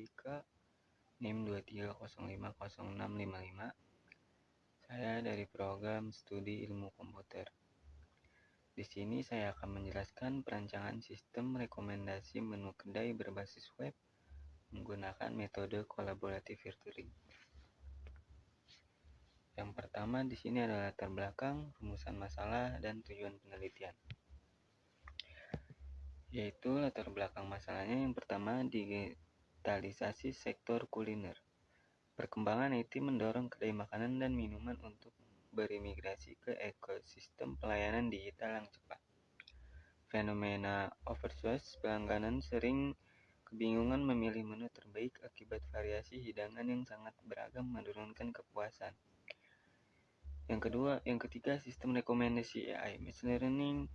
kembali ke NIM 23050655. Saya dari program studi ilmu komputer. Di sini saya akan menjelaskan perancangan sistem rekomendasi menu kedai berbasis web menggunakan metode collaborative filtering. Yang pertama di sini adalah latar belakang, rumusan masalah, dan tujuan penelitian. Yaitu latar belakang masalahnya yang pertama, digitalisasi sektor kuliner. Perkembangan IT mendorong kedai makanan dan minuman untuk berimigrasi ke ekosistem pelayanan digital yang cepat. Fenomena overchoice, pelanggan sering kebingungan memilih menu terbaik akibat variasi hidangan yang sangat beragam menurunkan kepuasan. Yang ketiga, sistem rekomendasi AI machine learning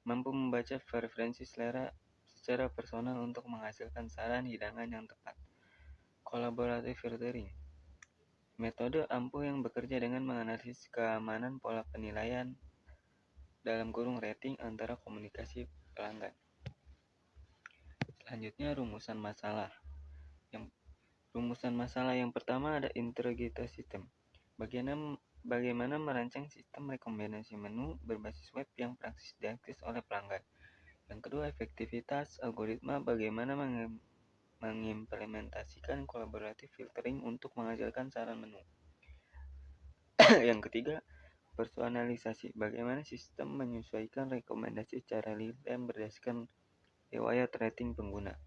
mampu membaca preferensi selera secara personal untuk menghasilkan saran hidangan yang tepat. Collaborative filtering, metode ampuh yang bekerja dengan menganalisis keamanan pola penilaian (rating) antara komunikasi pelanggan. Selanjutnya, rumusan masalah. Rumusan masalah yang pertama ada integrated system. Bagaimana merancang sistem rekomendasi menu berbasis web yang praktis diakses oleh pelanggan. Yang kedua, efektivitas algoritma. Bagaimana mengimplementasikan collaborative filtering untuk menghasilkan saran menu. Yang ketiga, personalisasi. Bagaimana sistem menyesuaikan rekomendasi secara real-time berdasarkan riwayat rating pengguna.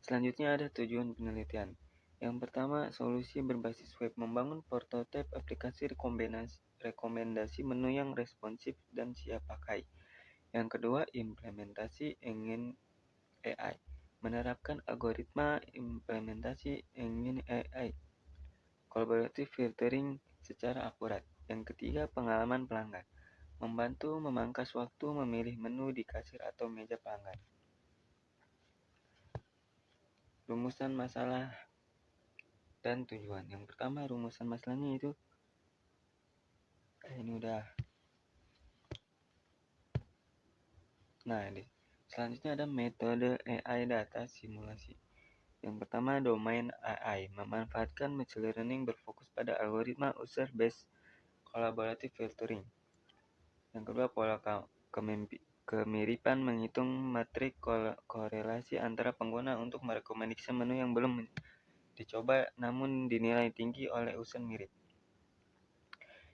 Selanjutnya ada tujuan penelitian. Yang pertama, solusi berbasis web, membangun prototipe aplikasi rekomendasi menu yang responsif dan siap pakai. Yang kedua, implementasi engine AI, menerapkan algoritma implementasi engine AI, collaborative filtering secara akurat. Yang ketiga, pengalaman pelanggan, membantu memangkas waktu memilih menu di kasir atau meja pelanggan. Rumusan masalah dan tujuan. Yang pertama, rumusan masalahnya itu ini udah. Nah, selanjutnya ada metode AI data simulasi. Yang pertama, domain AI, memanfaatkan machine learning berfokus pada algoritma user-based collaborative filtering. Yang kedua, pola kemiripan, menghitung matrik korelasi antara pengguna untuk merekomendasikan menu yang belum dicoba namun dinilai tinggi oleh user mirip.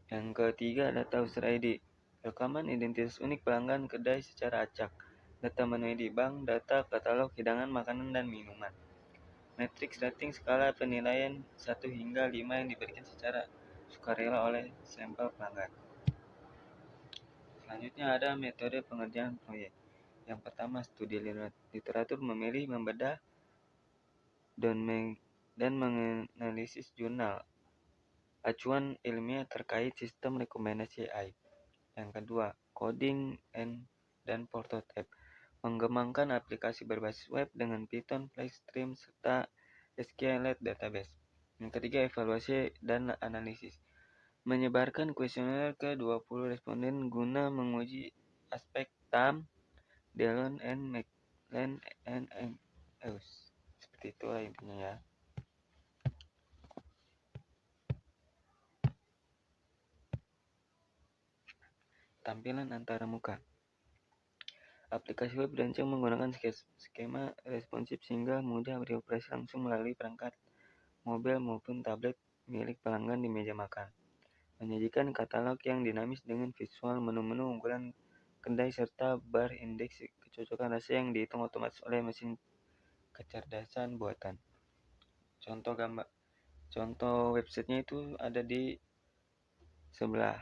Yang ketiga, data user ID, rekaman identitas unik pelanggan kedai secara acak, data menu ID bank, data katalog hidangan makanan dan minuman. Matriks rating, skala penilaian 1 hingga 5 yang diberikan secara sukarela oleh sampel pelanggan. Selanjutnya ada metode pengerjaan proyek. Yang pertama, studi literatur, memilih, membedah, dan menganalisis jurnal acuan ilmiah terkait sistem rekomendasi AI. Yang kedua, coding dan prototype, mengembangkan aplikasi berbasis web dengan Python, FlexStream, serta SQLite database. Yang ketiga, evaluasi dan analisis, menyebarkan kuesioner ke 20 responden guna menguji aspek TAM, Delon, McLean, and EUS. Seperti itulah intinya ya. Tampilan antara muka. Aplikasi web dirancang menggunakan skema responsif sehingga mudah dioperasi langsung melalui perangkat mobil maupun tablet milik pelanggan di meja makan. Menyajikan katalog yang dinamis dengan visual menu-menu unggulan kedai serta bar indeks kecocokan rasa yang dihitung otomatis oleh mesin kecerdasan buatan. Contoh websitenya itu ada di sebelah.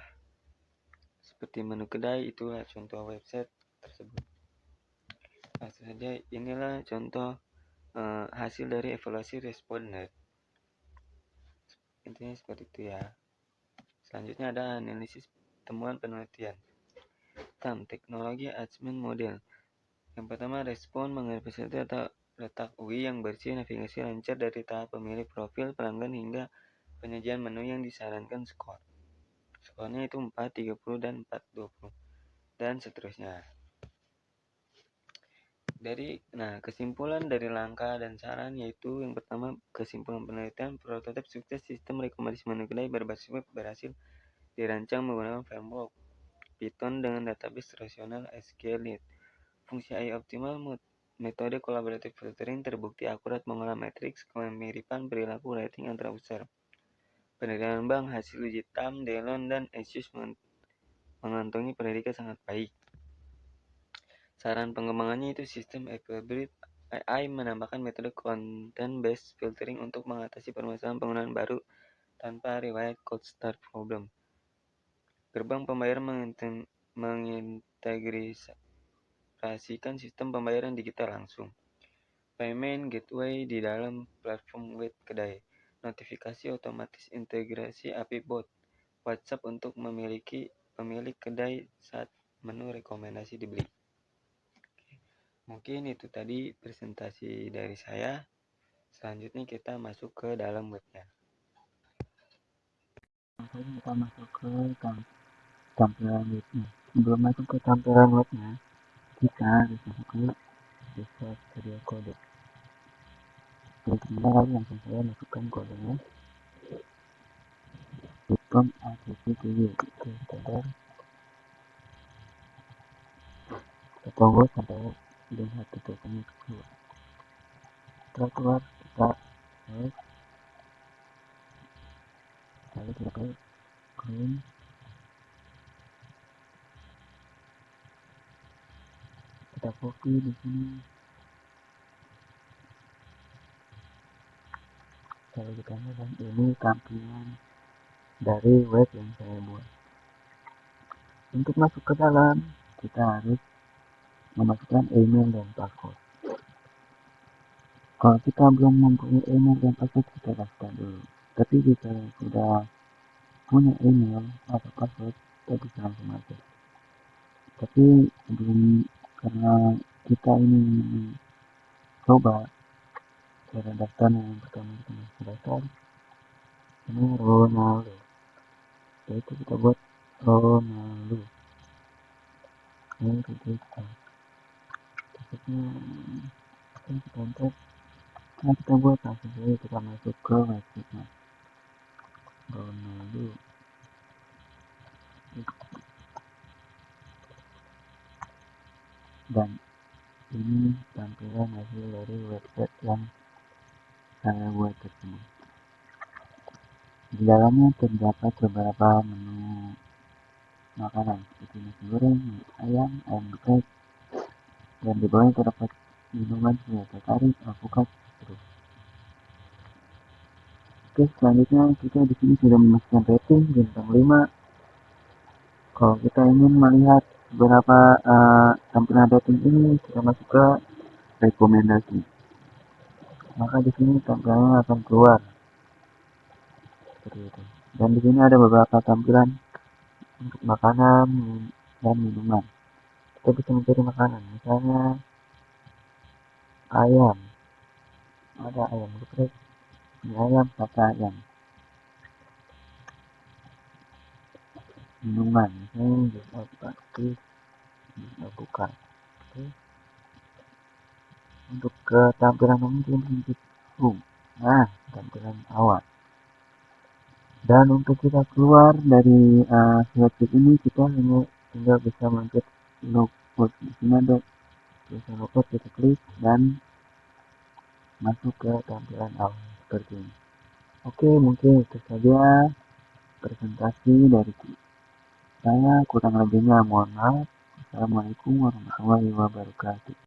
Seperti menu kedai, itulah contoh website tersebut. Langsung saja, inilah contoh hasil dari evaluasi responden. Intinya seperti itu ya. Selanjutnya ada analisis temuan penelitian. Teknologi assessment model. Yang pertama, respon mengevaluasi letak UI yang bersih, navigasi lancar dari tahap pemilih profil pelanggan hingga penyajian menu yang disarankan skor. Skornya itu 4, 30, dan 4, 20. Dan seterusnya. Kesimpulan dari langkah dan saran yaitu yang pertama, kesimpulan penelitian prototip sukses sistem rekomendasi menu kedai berbasis web berhasil dirancang menggunakan framework Python dengan database relasional SQLite. Fungsi AI optimal metode kolaboratif filtering terbukti akurat mengolah matriks kemiripan perilaku rating antara user. Penelitian bank hasil uji TAM, Delon, dan Asus mengantongi predikat sangat baik. Saran pengembangannya itu sistem Equilibrium AI menambahkan metode content-based filtering untuk mengatasi permasalahan penggunaan baru tanpa riwayat cold start problem. Gerbang pembayaran mengintegrasikan sistem pembayaran digital langsung. Payment gateway di dalam platform web kedai. Notifikasi otomatis integrasi API bot. WhatsApp untuk pemilik kedai saat menu rekomendasi dibeli. Mungkin itu tadi presentasi dari saya. Selanjutnya kita masuk ke dalam webnya. Kita masuk ke tampilan webnya. Sebelum masuk ke tampilan webnya, kita harus masuk ke Visual Studio Code. Pertama kali langsung saya masukkan kodenya. System ACCTV. Oke, kita tunggu sampai lihat tulisannya keluar. Setelah keluar, kita next. Lalu kita ke Chrome. Kita copy di sini. Lalu kita lihat ini tampilan dari web yang saya buat. Untuk masuk ke dalam, kita harus memasukkan email dan password. Kalau kita belum mempunyai email dan password, kita daftar dulu. Tapi jika sudah punya email atau password, kita bisa langsung masuk. Tapi karena kita ini coba cara daftar yang pertama kita masuk daftar. Ini Ronaldo. Yaitu kita buat Ronaldo. Ini kita enter. Nah, kita buat langsung saja kita masuk ke website-nya Ronaldo. Dan ini tampilan hasil dari website yang saya buat tersebut. Di dalamnya terdapat beberapa menu makanan seperti nasi goreng, ayam geprek, dan di bawahnya terdapat minuman seperti kari, alpukat, terus. Oke, selanjutnya kita di sini sudah memasukkan rating bintang 5. Kalau kita ingin melihat beberapa tampilan rating ini, kita masuk ke rekomendasi. Maka di sini tampilannya akan keluar seperti itu. Dan di sini ada beberapa tampilan untuk makanan dan minuman. Kita bisa mencari makanan, misalnya ayam, ada ayam geprek, mie ayam, sate ayam. Minuman, misalnya jus alpukat, jus alpukat. Oke. Untuk ke tampilan ini kita bisa home. Nah, tampilan awal. Dan untuk kita keluar dari website ini, kita hanya tinggal bisa mencet logout. Di sini ada tulisan logout, kita klik dan masuk ke tampilan awal seperti ini. Oke, mungkin itu saja presentasi dari saya. Kurang lebihnya mohon maaf. Assalamualaikum warahmatullahi wabarakatuh.